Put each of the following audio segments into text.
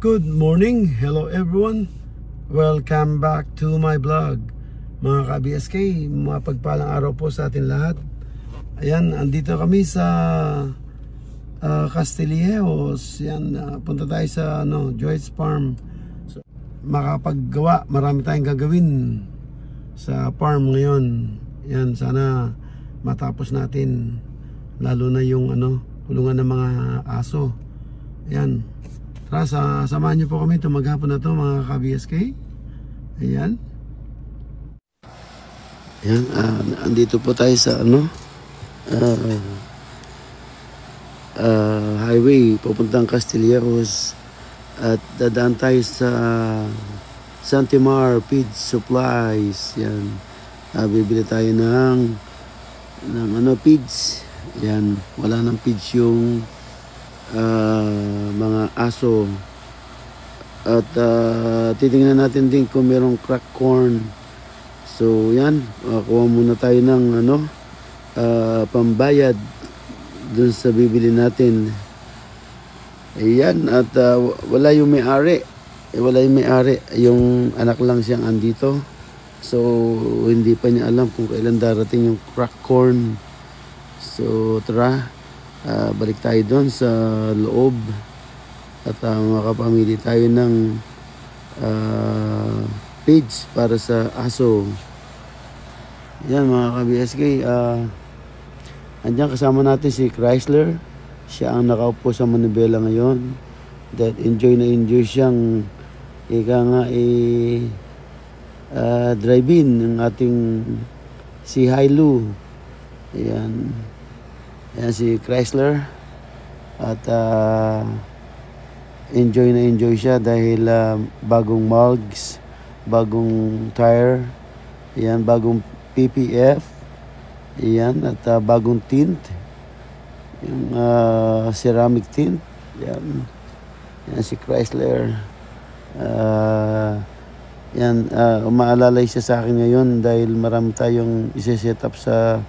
Good morning, hello everyone. Welcome back to my vlog. Mga ka-BSK, mapagpalang araw po sa atin lahat. Ayan, andito kami sa Castillejos. Yan, punta tayo sa Joyce Farm. So, makapaggawa, marami tayong gagawin sa farm ngayon. Yan, sana matapos natin, lalo na yung kulungan ng mga aso. Ayan, tara, samahan niyo po kami itong maghapon na to, mga ka-BSK. Ayan. Ayan, andito po tayo sa highway papuntang Castillejos, at dadaan tayo sa Santimar Feed Supplies. Yan, bibili tayo ng feeds. Yan, wala nang feeds yung mga aso, at titingnan natin din kung merong crack corn. So yan, kuha muna tayo ng pambayad dun sa bibili natin. Ayan, at wala yung may-ari, yung anak lang siyang andito, so hindi pa niya alam kung kailan darating yung crack corn. So tara, balik tayo doon sa loob, at makapamili tayo ng feeds para sa aso. Yan, mga ka-BSK, andyan kasama natin si Chrysler. Siya ang nakaupo sa manibela ngayon, that enjoy siyang drive-in ng ating si Hailu. Ayan, ayan si Chrysler, at enjoy siya dahil bagong mugs, bagong tire, ayan, bagong PPF, ayan, at bagong tint, yung ceramic tint. Ayan, ayan si Chrysler. Yan, umaalalay siya sa akin ngayon dahil marami tayong isi-set up sa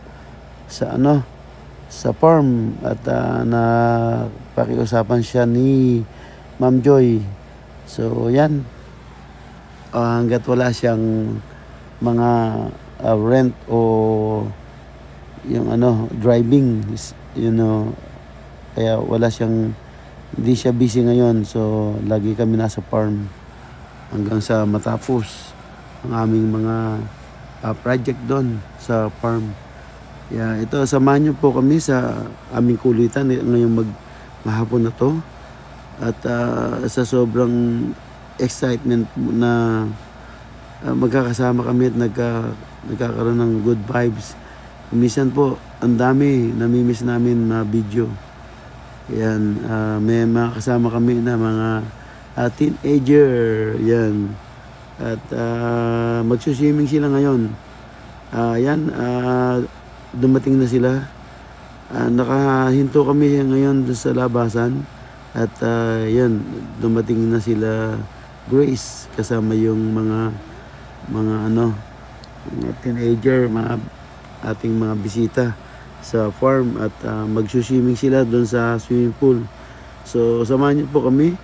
farm, at napakiusapan siya ni Ma'am Joy. So yan, hanggat wala siyang mga rent o yung driving, kaya hindi siya busy ngayon. So lagi kami nasa farm hanggang sa matapos ang aming mga project doon sa farm. Yeah, ito, samahan niyo po kami sa aming kulitan ngayong mahapon na to. At sa sobrang excitement na magkakasama kami at nagkakaroon ng good vibes. Minsan po, ang dami namimiss namin na video. Yan, may mga kasama kami na mga teenager. Yan. At magsuswimming sila ngayon. Yan, dumating na sila. Nakahinto kami ngayon sa labasan. At yan, dumating na sila Grace kasama yung mga teenager, mga ating mga bisita. sa farm at mag-swimming sila doon sa swimming pool. So samahan niyo po kami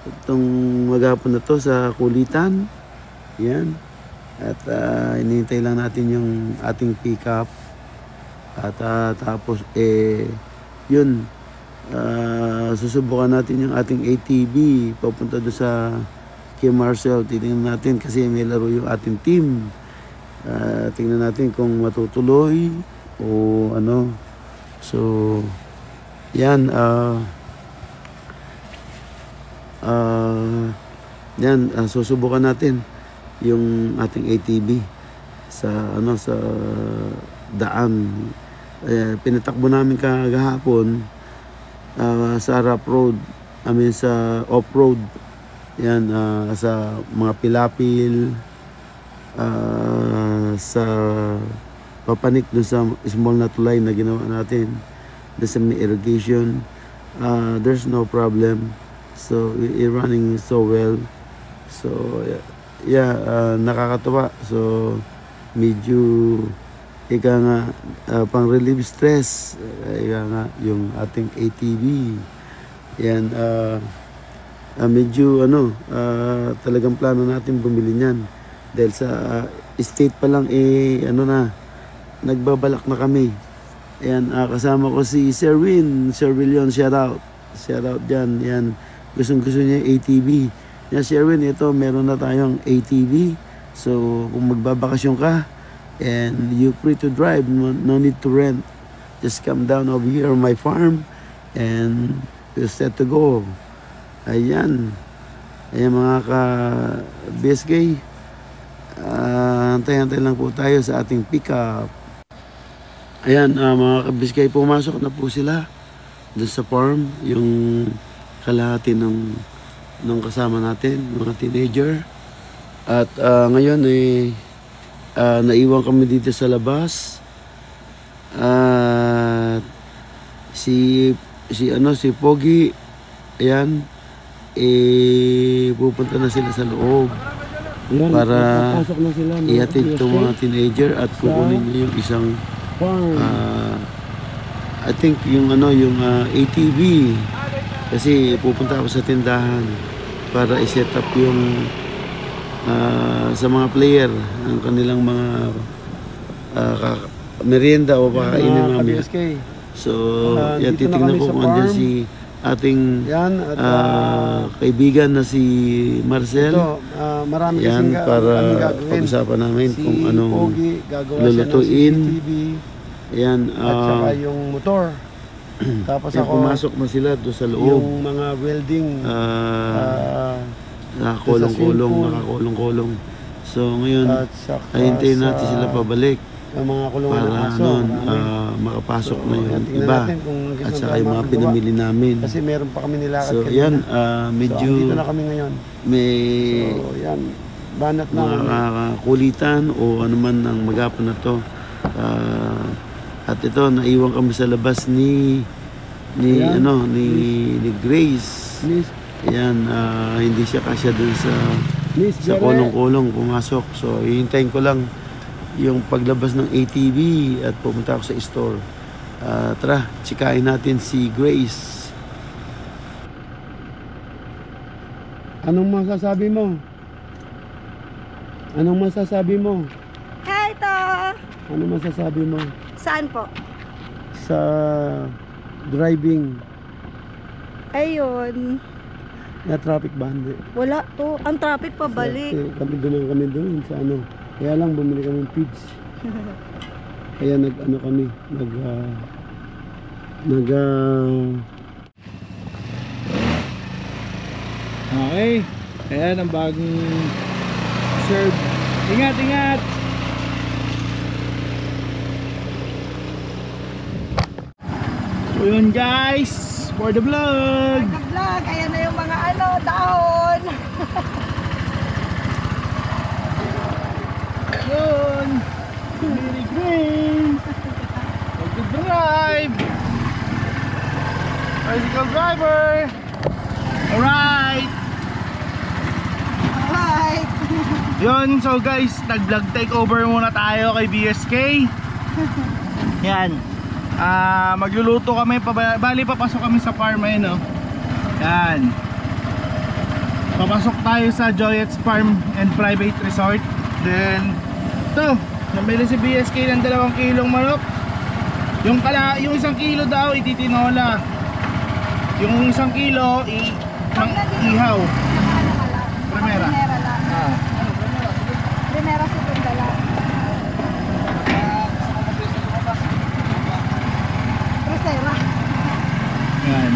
itong maghapon na to sa kulitan. Yan. At hinihintay lang natin yung ating pickup. At tapos yun, susubukan natin yung ating ATV papunta doon sa kay Marcel. Tingnan natin kasi may laro yung ating team. Tingnan natin kung matutuloy o ano. So yan, susubukan natin yung ating ATV sa ano, sa daan. Pinatakbo namin kahapon sa rough road, sa off-road. Yan, sa mga pilapil, sa papanik doon sa small na tulay na ginawa natin doon sa may irrigation. There's no problem. So we're running so well. So yeah, nakakatuwa. So medyo ika nga pang relieve stress, ika nga yung ating ATV. Yan, medyo talagang plano natin bumili niyan dahil sa state pa lang nagbabalak na kami. Ayan, kasama ko si Sir William, shout out dyan. Yan, gusto niya yung ATV. Yan, Sir Win, ito meron na tayong ATV. So kung magbabakasyon ka and you free to drive, no need to rent, just come down over here on my farm and you're set to go. Ayan mga ka-BSK, antay-antay lang po tayo sa ating pickup. Ayan mga ka-BSK, pumasok na po sila doon sa farm, yung kalahati ng kasama natin, mga teenager. At ngayon naiwan kami dito sa labas. Si Pogi, ayan, pupunta na sila sa loob para ihatid itong mga teenager at kukunin niya yung isang I think yung ATV, kasi pupunta ako sa tindahan para i-set up yung sa mga player ang kanilang mga merienda o pakainin mamaya. So yan, titignan ko kung andyan si ating kaibigan na si Marcel. Marami yan, para pag-usapan namin kung anong lulutuin. Yan, at saka yung motor. Tapos ako, pumasok na sila doon sa loob. Yung mga welding, nakakulong-kulong. So ngayon, hintayin natin sila pabalik. Ang mga kulungan para ng aso, makapasok na yung iba at saka yung mga pinamili namin. Kasi meron pa kami nilakad kanina. So yan, medyo dito na kami ngayon. May yan, banat na mga kulitan o anuman ang maghapon na to. At ito, naiwan kami sa labas ni Grace. Ayan, hindi siya kasya dun sa kulong-kulong pumasok. So hihintayin ko lang yung paglabas ng ATV at pumunta ako sa store. Tara, tsikain natin si Grace. Anong masasabi mo? Hi, to! Anong masasabi mo? Saan po? Sa driving. Ayun. Na traffic ba? Hindi. Wala to. Ang traffic pabalik. Kami doon sa ano. Kaya lang bumili kami ng pigs. Kaya kami. Okay. Ayan ang bagong serve. Ingat! So yun guys, for the vlog. Ayan na yung mga dahon. Yun. Very great. Good drive. Bicycle driver. Alright. Yun, so guys, nag-vlog takeover muna tayo kay BSK. Yan. Magluluto kami, bali papasok kami sa farm eh, no? Yan. Papasok tayo sa Joyett's Farm and Private Resort. Then ito, nabili si BSK ng 2 kilong manok. Yung 1 kilo daw ititinola. Yung 1 kilo ihaw. Primera. Primera segunda lang. Tercera. Yan.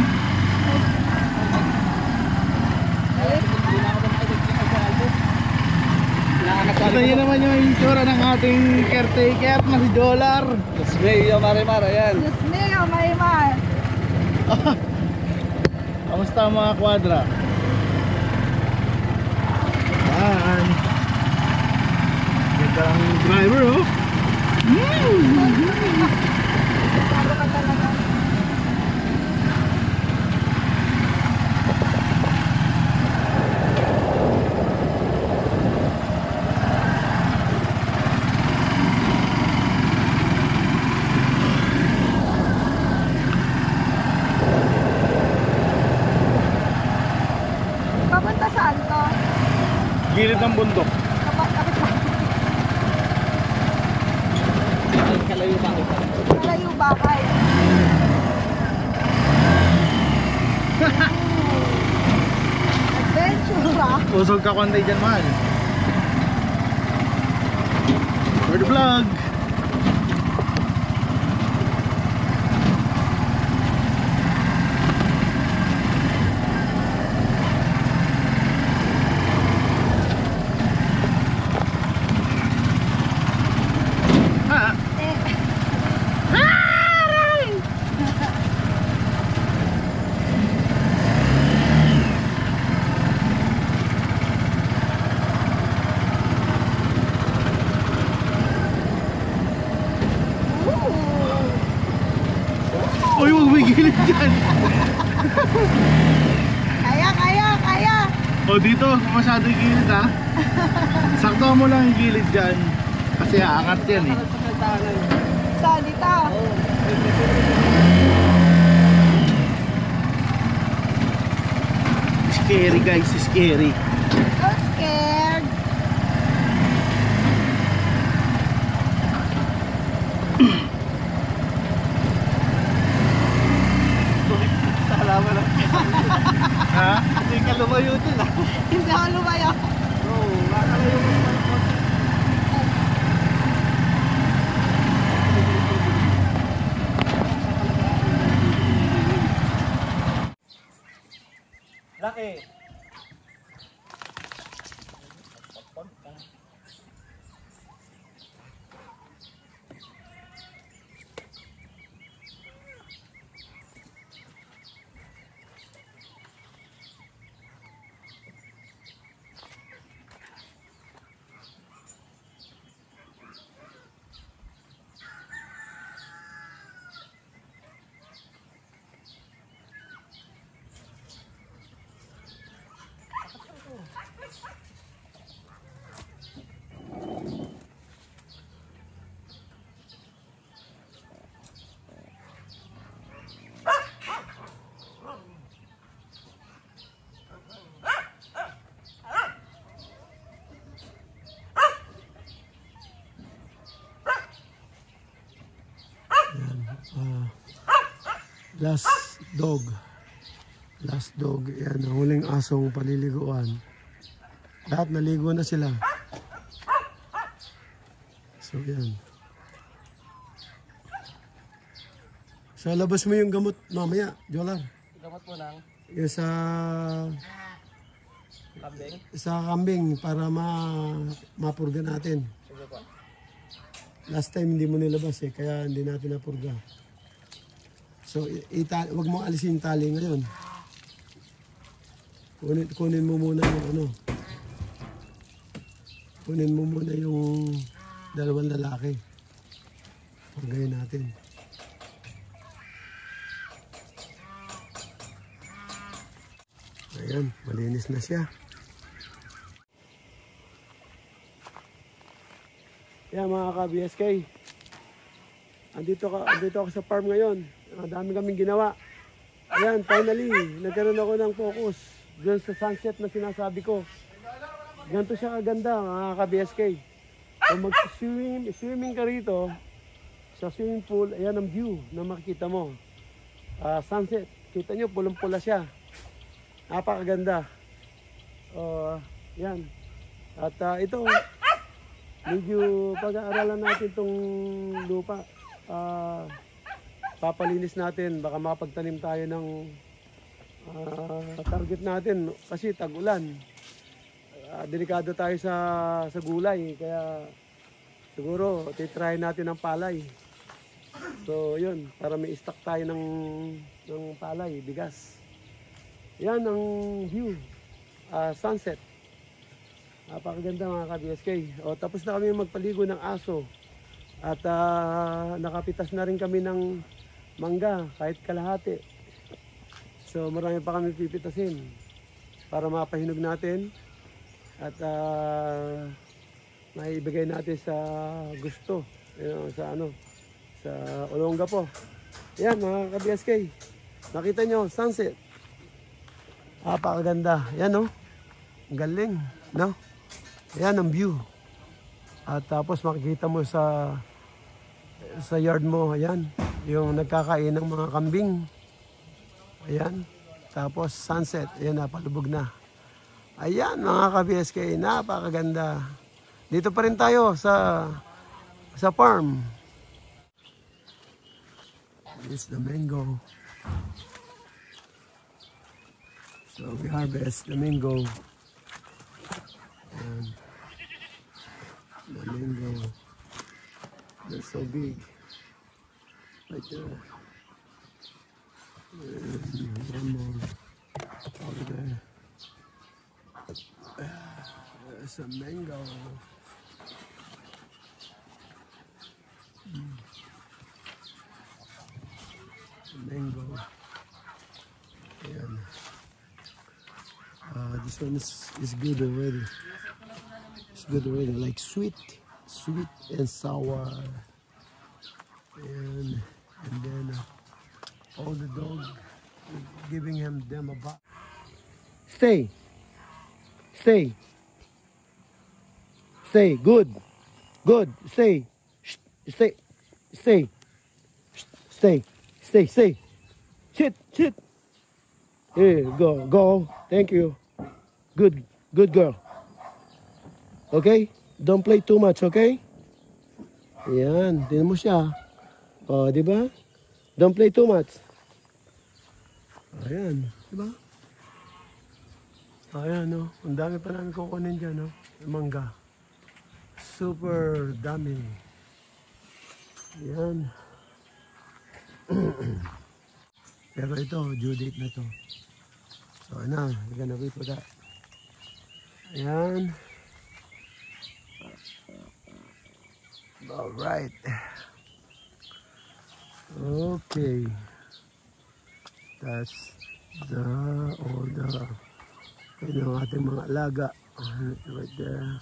Ito yun naman yung itsura ng ating caretaker na si Dollar. Yes, Mayo Marimar, ayan. Diyos mío, Maymar. Kamusta ang mga kwadra? Yan. Gandang driver, oh. Bago ka talaga. Papunta saan to? Gilid ng bundok. Malayo ba kayo? Adventure ah. Pusog ka konday dyan, mahal. For the vlog. Uy, huwag may gilid dyan. Kaya. O dito, masyado yung gilid ha. Sakto mo lang yung gilid dyan. Kasi aangat yan eh. Salita. Scary guys, scary. So scared. Ha? Hindi ka lumayo dun ah. Hindi ako lumayo. Oo, makakalayo mo naman. Laki. Last dog, yan ang huling asong paliliguan. Lahat naligo na sila. So yan. So labas mo yung gamot mamaya, Jolar. Gamot mo lang. Yung Kambing. sa kambing para mapurga natin. Sige po. Last time hindi mo nilabas eh, kaya hindi natin napurga. So wag mo alisin yung tali ngayon. Kunin mo muna yung ano. Kunin mo muna yung 2 lalaki. Purgayin natin. Ayan, malinis na siya. Yan mga ka-BSK. andito ako sa farm ngayon. Ang dami kaming ginawa. Ayan, finally, nagkaroon ako ng focus dun sa sunset na sinasabi ko. Ganito siya kaganda, mga ka-BSK. Kung mag-swimming ka rito, sa swimming pool, ayan ang view na makikita mo. Sunset, kita nyo, pulang-pula siya. Napakaganda. Yan. At ito, medyo pag-aaralan natin itong lupa. Papalinis natin, baka makapagtanim tayo ng target natin kasi tag-ulan. Delikado tayo sa gulay, kaya siguro titry natin ng palay. So yun, para may stock tayo ng palay, bigas. Yan ang view, sunset. Napakaganda mga ka-BSK. Tapos na kami magpaligo ng aso. At nakapitas na rin kami ng mangga, kahit kalahati. So marami pa kami pipitasin para mapahinog natin. At maibigay natin sa gusto. Sa Olonga po. Yan mga ka-BSK. Nakita nyo, sunset. Napakaganda. Yan o. Galing. No? Yan ang view. At tapos makikita mo sa yard mo, ayan, yung nagkakain ng mga kambing. Ayan. Tapos sunset, ayan, napalubog na. Ayan mga ka-BSK, napakaganda. Dito pa rin tayo sa farm. This is the mango. So we harvest the mango. Ayan. The mango. They're so big. Right there. And one more over there. There's a mango. Mango. Ayan. This one is good already. Good already, like sweet and sour, and then all the dogs giving them a bath. Stay, good, stay, sit. Here, go. Thank you. Good girl. Okay? Don't play too much, okay? Ayan, tingnan mo siya. Di ba? Don't play too much. Ayan, di ba? Ayan, no? Ang dami pa namin kukunin dyan, no? Mangga. Super dami. Ayan. Pero ito, due date na to. So, na, we're gonna wait for that. Ayan. All right. Okay. That's all the ating mga alaga right there.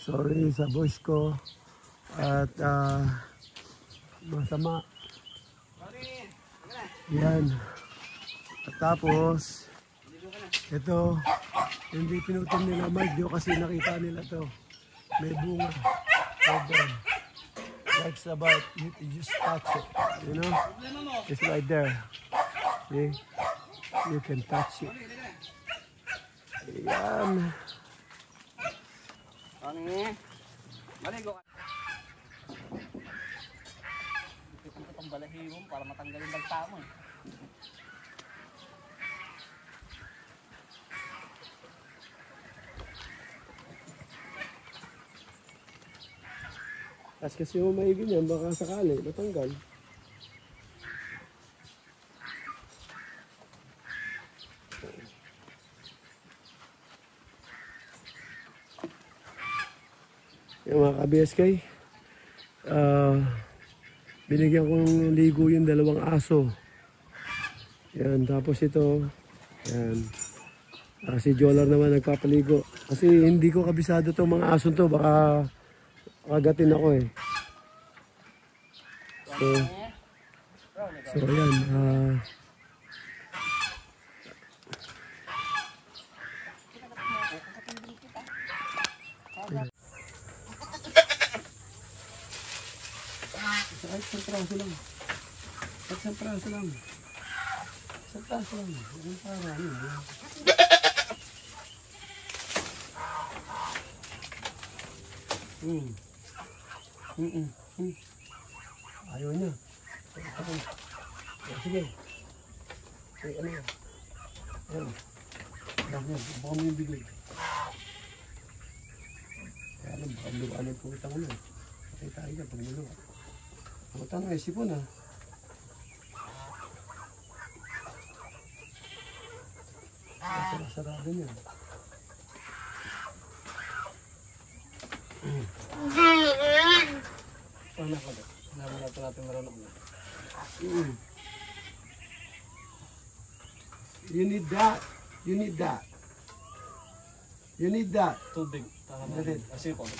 Sorry sa voice ko at masama. Yan. At tapos ito hindi pinutol nila magyo kasi nakita nila to. May bunga. Over. Like about you just touch it, you know, it's right there. See, you can touch it. Ayan. Maligo. Ito itong balahibong para matanggal yung bagta mo eh. As kasi yung maigi niyan, baka sakali, matanggal. Yung mga ka-BSK, binigyan kong ligo yung dalawang aso. Yan, tapos ito, yan. Si Jolar naman nagpapaligo. Kasi hindi ko kabisado itong mga aso to, baka agatin ako eh. So ayan, ay, isang praso lang. Isang praso lang. Isang praso lang. Isang praso lang. Ayaw niya. Sige. Ay, ano yan? Ayan. Ayan, yan. Baka mo yung bigay. Kaya alam, baka luwaan po itang ulo. Patay tayo dyan pag naluwa. Ang tanong ay sipon ah. Sarado niya. Ano ko ba? Natin marunong na. You need that. You need that. You need that. Tubig. Tama. Bakit? Asipon.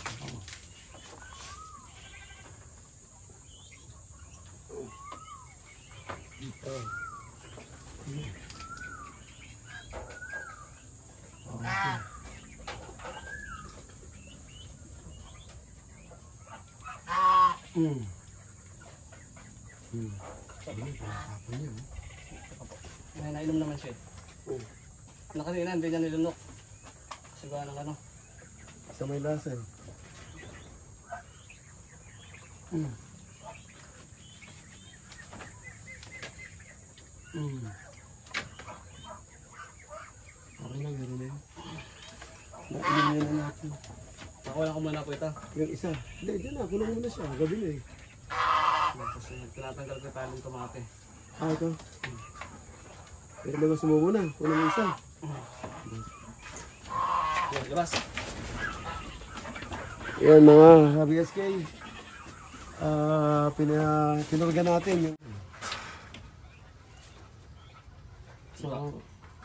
May nainom naman siya. Nakanina, hindi niya nilunok. Siguro ng ano. Sa may lasa eh. Okay lang, gano'n na yun. Nainom na natin. Nakuha ko muna po ito. Yung isa. Hindi, dyan na. Kulong muna siya. Gabi na eh. Tapos tinatanggal ko tayo ng tomate. Ito. Pero labas mo muna. Kulong mo isa. Yan, labas. Yan mga BSK. Pinurga natin yung... So,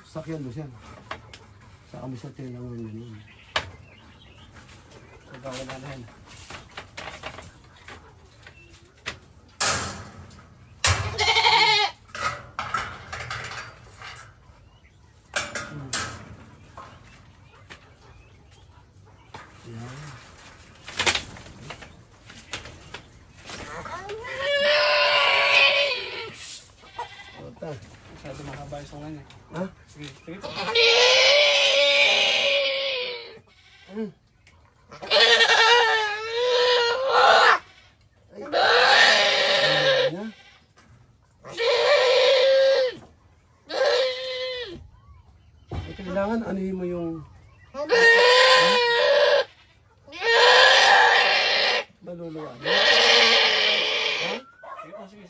sakyan mo siya. Saka mo siya tinangan yun. So, gawin natin. Masyado mahaba yung sungan niya. Ha? Sige, sige po. Kailangan anuhin mo yung... Maluluwa. Ha? Sige po, sige.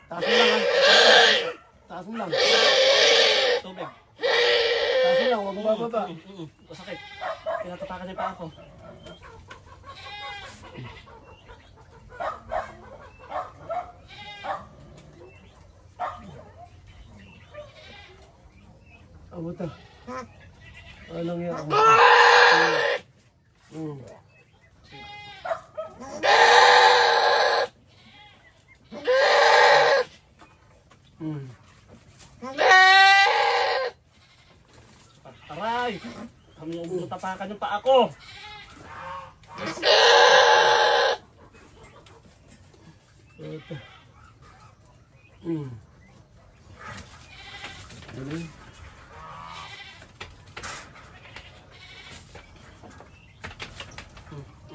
Taas mo lang ha. Taas mo lang. Tubig. Taas mo lang, huwag mo bababa. Masakit. Tinatapakan niya pa ako. Abuta. Anong yan? Aray! Kami yung tapakan yung pa ako. Abuta.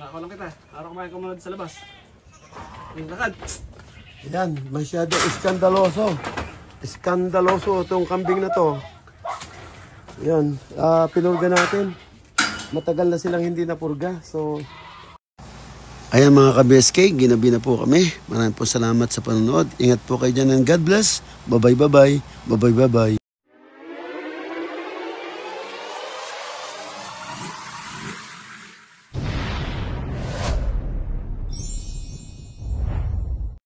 Ako lang kita. Araw kumain ko muna sa labas. Yung lakad. Yan, masyado iskandaloso. Iskandaloso itong kambing na to. Yan, pinurga natin. Matagal na silang hindi napurga. So, ayan mga ka-BSK, ginabi na po kami. Maraming po salamat sa panonood. Ingat po kayo dyan and God bless. Bye-bye, bye-bye. Bye-bye, bye-bye.